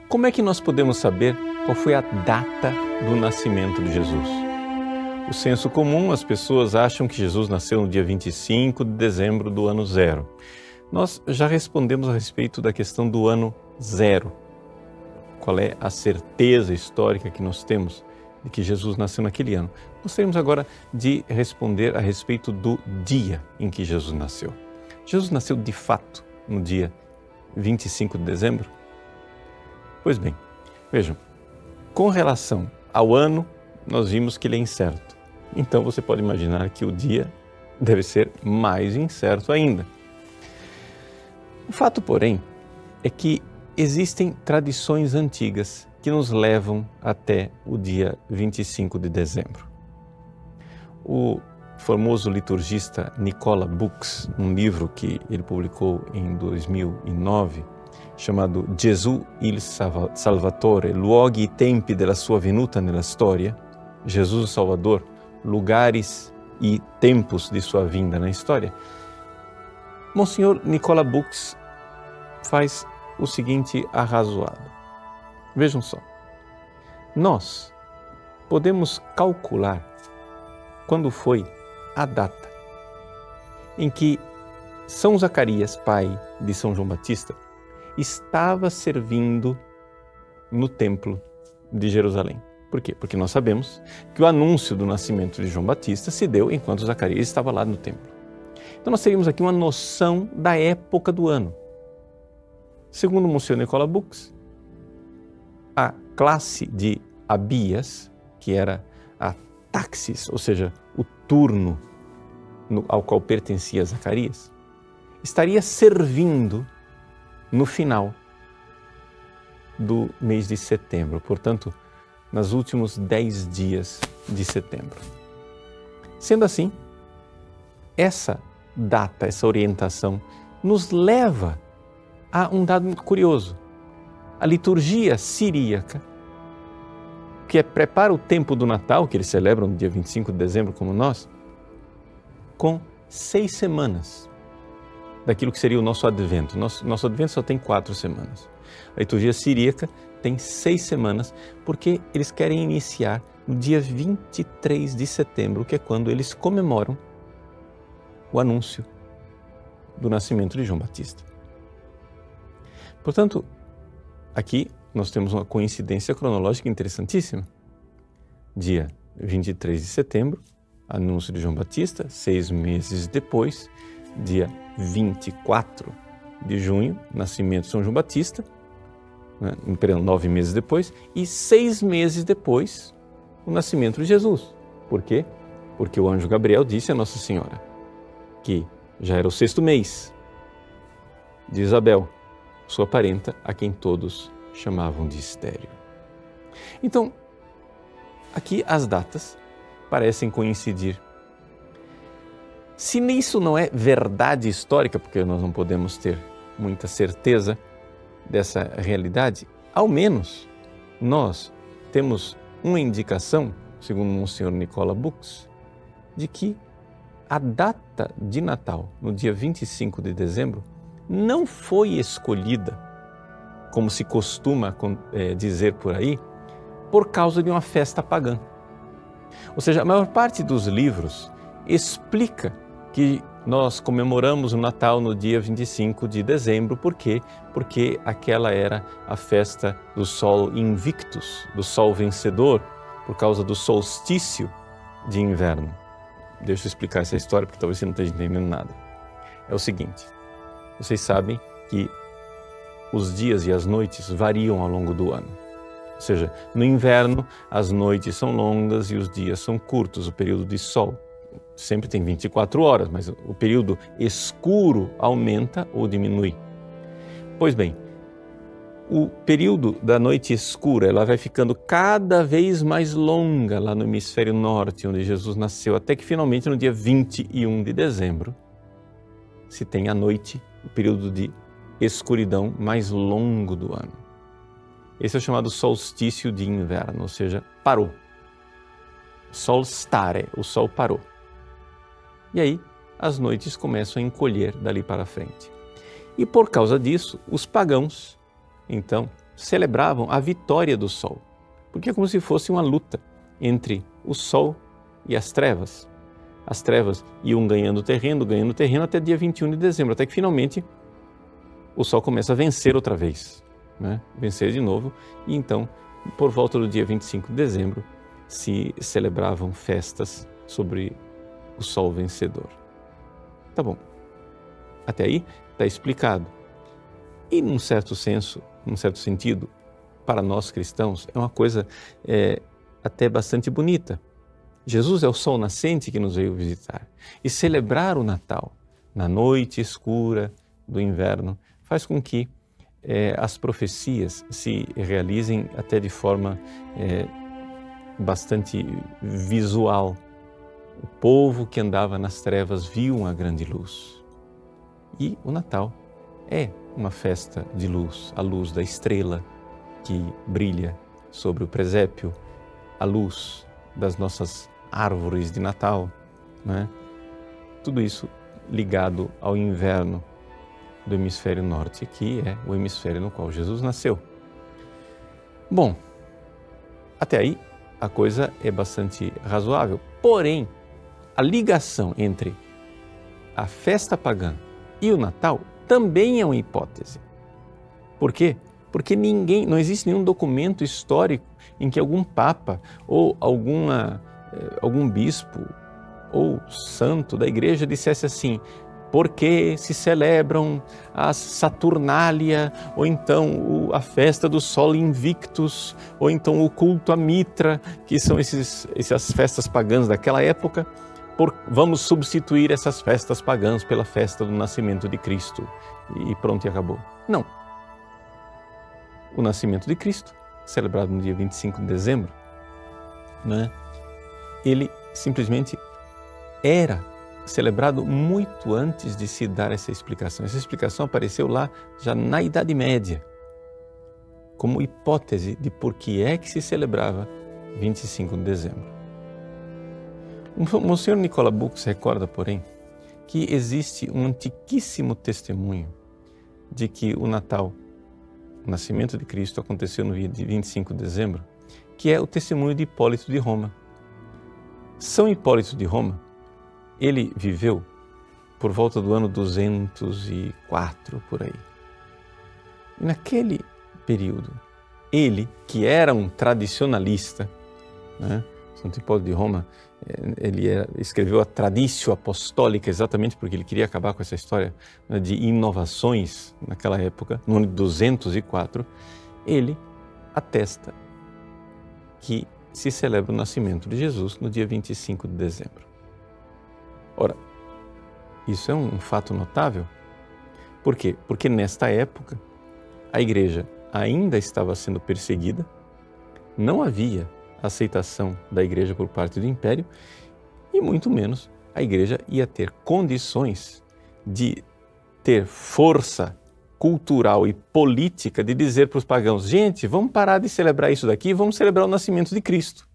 Como é que nós podemos saber qual foi a data do nascimento de Jesus? O senso comum, as pessoas acham que Jesus nasceu no dia 25 de dezembro do ano zero. Nós já respondemos a respeito da questão do ano zero. Qual é a certeza histórica que nós temos de que Jesus nasceu naquele ano? Gostaríamos agora de responder a respeito do dia em que Jesus nasceu. Jesus nasceu de fato no dia 25 de dezembro? Pois bem, vejam, com relação ao ano, nós vimos que ele é incerto. Então você pode imaginar que o dia deve ser mais incerto ainda. O fato, porém, é que existem tradições antigas que nos levam até o dia 25 de dezembro. O famoso liturgista Nicola Bux, num livro que ele publicou em 2009, chamado Gesù il Salvatore, luoghi e tempi della sua venuta nella storia, Jesus o Salvador, lugares e tempos de sua vinda na história, Monsenhor Nicola Bux faz o seguinte arrazoado. Vejam só, nós podemos calcular quando foi a data em que São Zacarias, pai de São João Batista, estava servindo no templo de Jerusalém. Por quê? Porque nós sabemos que o anúncio do nascimento de João Batista se deu enquanto Zacarias estava lá no templo. Então nós teríamos aqui uma noção da época do ano. Segundo Monsenhor Nicola Bux, a classe de Abias, que era a taxis, ou seja, o turno ao qual pertencia Zacarias, estaria servindo no final do mês de setembro, portanto, nos últimos 10 dias de setembro. Sendo assim, essa data, essa orientação, nos leva a um dado muito curioso. A liturgia siríaca, que prepara o tempo do Natal, que eles celebram no dia 25 de dezembro, como nós, com 6 semanas daquilo que seria o nosso advento. Nosso advento só tem 4 semanas. A liturgia siríaca tem 6 semanas, porque eles querem iniciar no dia 23 de setembro, que é quando eles comemoram o anúncio do nascimento de João Batista. Portanto, aqui nós temos uma coincidência cronológica interessantíssima. Dia 23 de setembro, anúncio de João Batista, 6 meses depois, dia 24 de junho, nascimento de São João Batista, 9 meses depois, e 6 meses depois, o nascimento de Jesus. Por quê? Porque o anjo Gabriel disse a Nossa Senhora que já era o 6º mês de Isabel, sua parenta, a quem todos chamavam de estéril. Então, aqui as datas parecem coincidir. Se nisso não é verdade histórica, porque nós não podemos ter muita certeza dessa realidade, ao menos nós temos uma indicação, segundo o Monsenhor Nicola Bux, de que a data de Natal, no dia 25 de dezembro, não foi escolhida, como se costuma dizer por aí, por causa de uma festa pagã. Ou seja, a maior parte dos livros explica que nós comemoramos o Natal no dia 25 de dezembro. Por quê? Porque aquela era a festa do Sol Invictus, do Sol Vencedor, por causa do solstício de inverno. Deixa eu explicar essa história, porque talvez você não esteja entendendo nada. É o seguinte, vocês sabem que os dias e as noites variam ao longo do ano. Ou seja, no inverno as noites são longas e os dias são curtos, o período de sol sempre tem 24 horas, mas o período escuro aumenta ou diminui. Pois bem, o período da noite escura ela vai ficando cada vez mais longa lá no hemisfério norte, onde Jesus nasceu, até que finalmente no dia 21 de dezembro se tem a noite, o período de escuridão mais longo do ano. Esse é o chamado solstício de inverno, ou seja, parou. Solstare, o sol parou. E aí as noites começam a encolher dali para frente. E por causa disso, os pagãos, então, celebravam a vitória do sol, porque é como se fosse uma luta entre o sol e as trevas. As trevas iam ganhando terreno até dia 21 de dezembro, até que finalmente o sol começa a vencer outra vez, né? Vencer de novo, e então, por volta do dia 25 de dezembro, se celebravam festas sobre o sol vencedor. Tá bom, até aí está explicado. E num certo sentido, para nós cristãos, é uma coisa até bastante bonita. Jesus é o sol nascente que nos veio visitar. E celebrar o Natal na noite escura do inverno faz com que as profecias se realizem até de forma bastante visual. O povo que andava nas trevas viu uma grande luz. E o Natal é uma festa de luz, a luz da estrela que brilha sobre o presépio, a luz das nossas árvores de Natal, né? Tudo isso ligado ao inverno do hemisfério norte, que é o hemisfério no qual Jesus nasceu. Bom, até aí a coisa é bastante razoável, porém, a ligação entre a festa pagã e o Natal também é uma hipótese. Por quê? Porque não existe nenhum documento histórico em que algum papa ou algum bispo ou santo da igreja dissesse assim: porque se celebram a Saturnália, ou então a festa do Sol Invictus, ou então o culto a Mitra, que são essas festas pagãs daquela época, vamos substituir essas festas pagãs pela festa do nascimento de Cristo. E pronto, e acabou. Não. O nascimento de Cristo, celebrado no dia 25 de dezembro, né? Ele simplesmente era celebrado muito antes de se dar essa explicação. Essa explicação apareceu lá já na Idade Média, como hipótese de por que é que se celebrava 25 de dezembro. O Monsenhor Nicola Bux recorda, porém, que existe um antiquíssimo testemunho de que o Natal, o nascimento de Cristo, aconteceu no dia de 25 de dezembro, que é o testemunho de Hipólito de Roma. São Hipólito de Roma, ele viveu por volta do ano 204, por aí. E naquele período, ele, que era um tradicionalista, né? Santo Hipólito de Roma, escreveu a Traditio Apostólica exatamente porque ele queria acabar com essa história, né, de inovações naquela época, no ano de 204, ele atesta que se celebra o nascimento de Jesus no dia 25 de dezembro. Ora, isso é um fato notável. Por quê? Porque nesta época a igreja ainda estava sendo perseguida, não havia aceitação da igreja por parte do império e muito menos a igreja ia ter condições de ter força cultural e política de dizer para os pagãos: gente, vamos parar de celebrar isso daqui, vamos celebrar o nascimento de Cristo.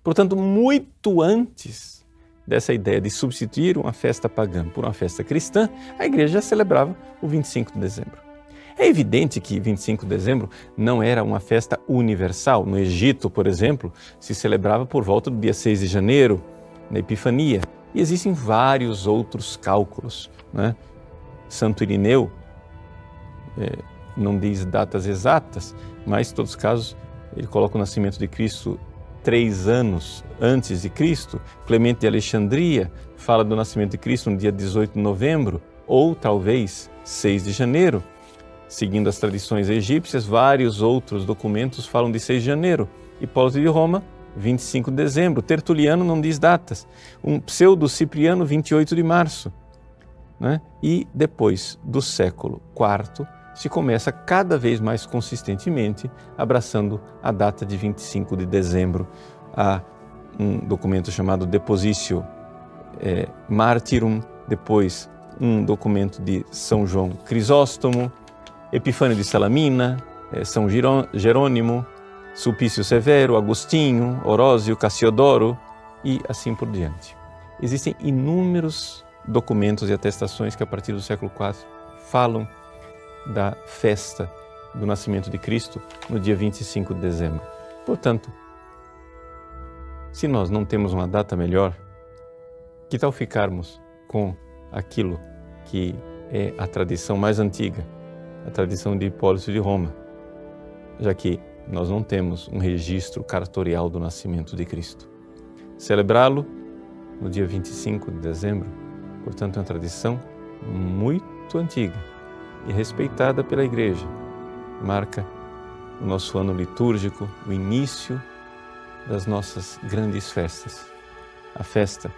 Portanto, muito antes dessa ideia de substituir uma festa pagã por uma festa cristã, a igreja já celebrava o 25 de dezembro. É evidente que 25 de dezembro não era uma festa universal. No Egito, por exemplo, se celebrava por volta do dia 6 de janeiro, na Epifania. E existem vários outros cálculos, né? Santo Irineu não diz datas exatas, mas em todos os casos ele coloca o nascimento de Cristo 3 anos antes de Cristo. Clemente de Alexandria fala do nascimento de Cristo no dia 18 de novembro, ou talvez 6 de janeiro. Seguindo as tradições egípcias, vários outros documentos falam de 6 de janeiro. Hipólito de Roma, 25 de dezembro. Tertuliano não diz datas. Um pseudo-cipriano, 28 de março. Né? E depois do século IV, se começa cada vez mais consistentemente abraçando a data de 25 de dezembro. Há um documento chamado Depositio Martyrum, depois um documento de São João Crisóstomo, Epifânio de Salamina, São Jerônimo, Sulpício Severo, Agostinho, Orósio, Cassiodoro e assim por diante. Existem inúmeros documentos e atestações que a partir do século IV falam da festa do nascimento de Cristo no dia 25 de dezembro. Portanto, se nós não temos uma data melhor, que tal ficarmos com aquilo que é a tradição mais antiga, a tradição de Hipólito de Roma, já que nós não temos um registro cartorial do nascimento de Cristo. Celebrá-lo no dia 25 de dezembro, portanto, é uma tradição muito antiga e respeitada pela Igreja. Marca o nosso ano litúrgico, o início das nossas grandes festas, a festa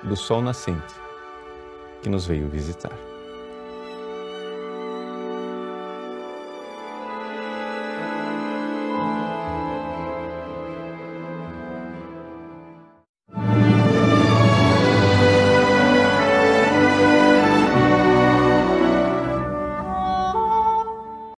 do Sol Nascente, que nos veio visitar.